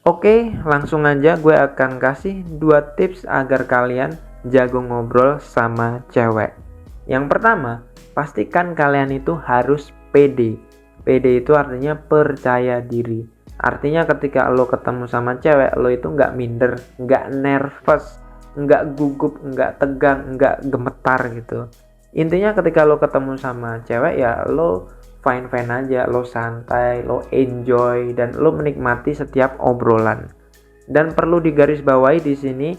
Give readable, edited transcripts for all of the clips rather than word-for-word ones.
Oke, langsung aja gue akan kasih 2 tips agar kalian jago ngobrol sama cewek. Yang pertama, pastikan kalian itu harus pede. Pede itu artinya percaya diri. Artinya ketika lo ketemu sama cewek, lo itu nggak minder, nggak nervous, nggak gugup, nggak tegang, nggak gemetar gitu. Intinya ketika lo ketemu sama cewek ya lo fine-fine aja, lo santai, lo enjoy, dan lo menikmati setiap obrolan. Dan perlu digarisbawahi di sini,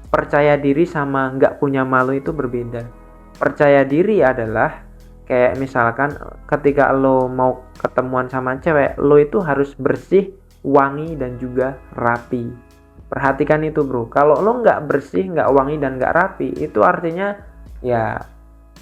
percaya diri sama nggak punya malu itu berbeda. Percaya diri adalah kayak misalkan ketika lo mau ketemuan sama cewek, lo itu harus bersih, wangi, dan juga rapi. Perhatikan itu bro, kalau lo nggak bersih, nggak wangi, dan nggak rapi, itu artinya ya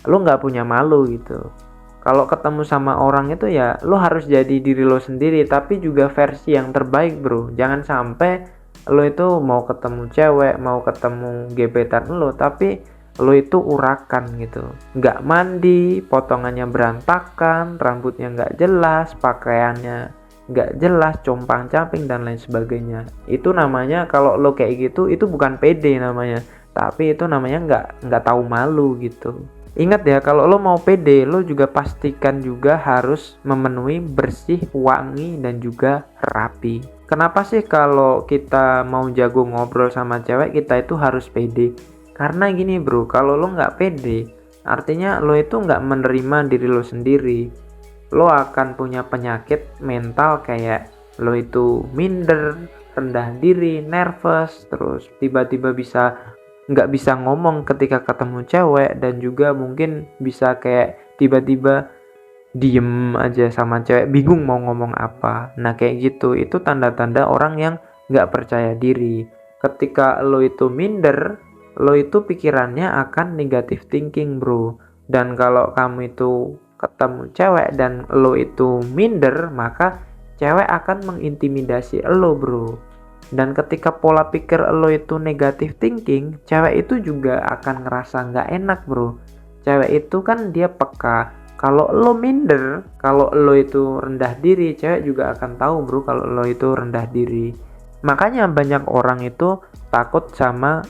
lo nggak punya malu gitu. Kalau ketemu sama orang itu ya lo harus jadi diri lo sendiri, tapi juga versi yang terbaik bro. Jangan sampai lo itu mau ketemu cewek, mau ketemu gebetan lo, tapi lo itu urakan gitu, nggak mandi, potongannya berantakan, rambutnya nggak jelas, pakaiannya nggak jelas, compang-camping dan lain sebagainya. Itu namanya kalau lo kayak gitu, itu bukan pede namanya, tapi itu namanya nggak tahu malu gitu. Ingat ya, kalau lo mau pede, lo juga pastikan juga harus memenuhi bersih, wangi, dan juga rapi. Kenapa sih kalau kita mau jago ngobrol sama cewek, kita itu harus pede? Karena gini bro, kalau lo nggak pede, artinya lo itu nggak menerima diri lo sendiri. Lo akan punya penyakit mental kayak lo itu minder, rendah diri, nervous, terus tiba-tiba nggak bisa ngomong ketika ketemu cewek, dan juga mungkin bisa kayak tiba-tiba diem aja sama cewek, bingung mau ngomong apa. Nah kayak gitu, itu tanda-tanda orang yang nggak percaya diri. Ketika lo itu minder, lo itu pikirannya akan negative thinking bro. Dan kalau kamu itu ketemu cewek dan lo itu minder, maka cewek akan mengintimidasi lo bro. Dan ketika pola pikir lo itu negative thinking, cewek itu juga akan ngerasa nggak enak bro. Cewek itu kan dia peka. Kalau lo minder, kalau lo itu rendah diri, cewek juga akan tahu bro kalau lo itu rendah diri. Makanya banyak orang itu takut sama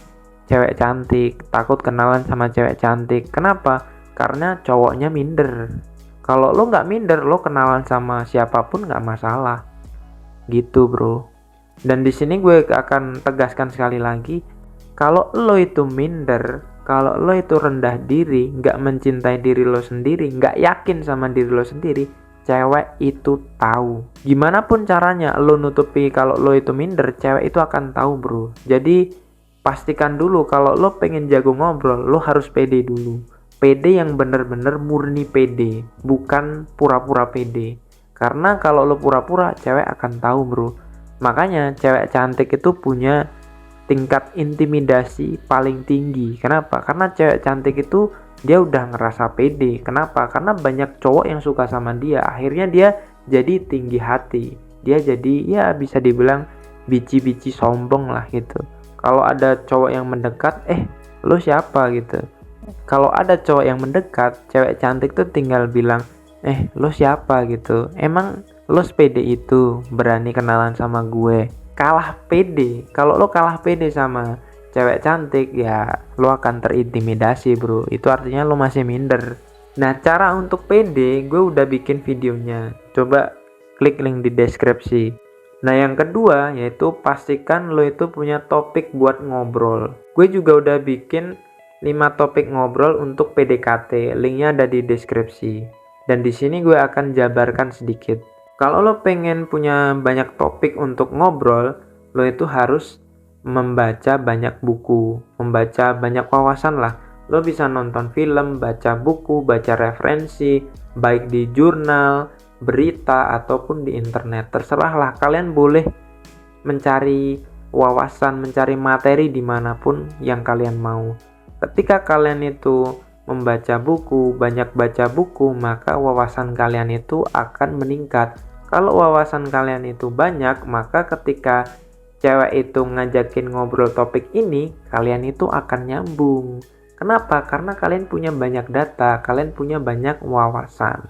cewek cantik, takut kenalan sama cewek cantik. Kenapa? Karena cowoknya minder. Kalau lo nggak minder, lo kenalan sama siapapun nggak masalah. Gitu bro. Dan di sini gue akan tegaskan sekali lagi, kalau lo itu minder, kalau lo itu rendah diri, nggak mencintai diri lo sendiri, nggak yakin sama diri lo sendiri, cewek itu tahu. Gimana pun caranya lo nutupi kalau lo itu minder, cewek itu akan tahu bro. Jadi pastikan dulu kalau lo pengen jago ngobrol, lo harus pede dulu. Pede yang bener-bener murni pede, bukan pura-pura pede. Karena kalau lo pura-pura, cewek akan tahu bro. Makanya cewek cantik itu punya tingkat intimidasi paling tinggi. Kenapa? Karena cewek cantik itu dia udah ngerasa pede. Kenapa? Karena banyak cowok yang suka sama dia. Akhirnya dia jadi tinggi hati. Dia jadi ya bisa dibilang bici-bici sombong lah gitu. Kalau ada cowok yang mendekat, lo siapa gitu. Kalau ada cowok yang mendekat, cewek cantik tuh tinggal bilang, lo siapa gitu. Emang lo sepede itu berani kenalan sama gue? Kalah pede. Kalau lo kalah pede sama cewek cantik, ya lo akan terintimidasi bro. Itu artinya lo masih minder. Nah cara untuk pede gue udah bikin videonya, coba klik link di deskripsi. Nah yang kedua yaitu pastikan lo itu punya topik buat ngobrol. Gue juga udah bikin 5 topik ngobrol untuk PDKT, linknya ada di deskripsi. Dan di sini gue akan jabarkan sedikit. Kalau lo pengen punya banyak topik untuk ngobrol, lo itu harus membaca banyak buku, membaca banyak wawasan lah. Lo bisa nonton film, baca buku, baca referensi, baik di jurnal, berita, ataupun di internet. Terserah lah, kalian boleh mencari wawasan, mencari materi dimanapun yang kalian mau. Ketika kalian itu membaca buku, banyak baca buku, maka wawasan kalian itu akan meningkat. Kalau wawasan kalian itu banyak, maka ketika cewek itu ngajakin ngobrol topik ini, kalian itu akan nyambung. Kenapa? Karena kalian punya banyak data, kalian punya banyak wawasan.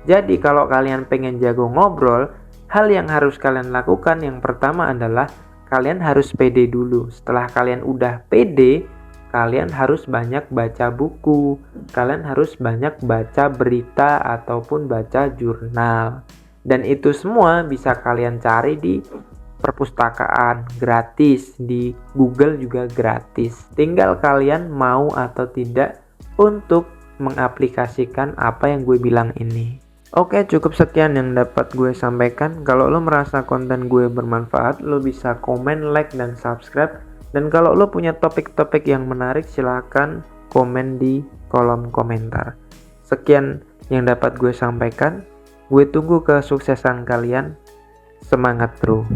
Jadi kalau kalian pengen jago ngobrol, Hal yang harus kalian lakukan yang pertama adalah kalian harus pede dulu. Setelah kalian udah pede, kalian harus banyak baca buku, kalian harus banyak baca berita ataupun baca jurnal. Dan itu semua bisa kalian cari di perpustakaan gratis, di Google juga gratis. Tinggal kalian mau atau tidak untuk mengaplikasikan apa yang gue bilang ini. Oke, cukup sekian yang dapat gue sampaikan. Kalau lo merasa konten gue bermanfaat, lo bisa komen, like, dan subscribe. Dan kalau lo punya topik-topik yang menarik, silahkan komen di kolom komentar. Sekian yang dapat gue sampaikan. Gue tunggu kesuksesan kalian. Semangat bro!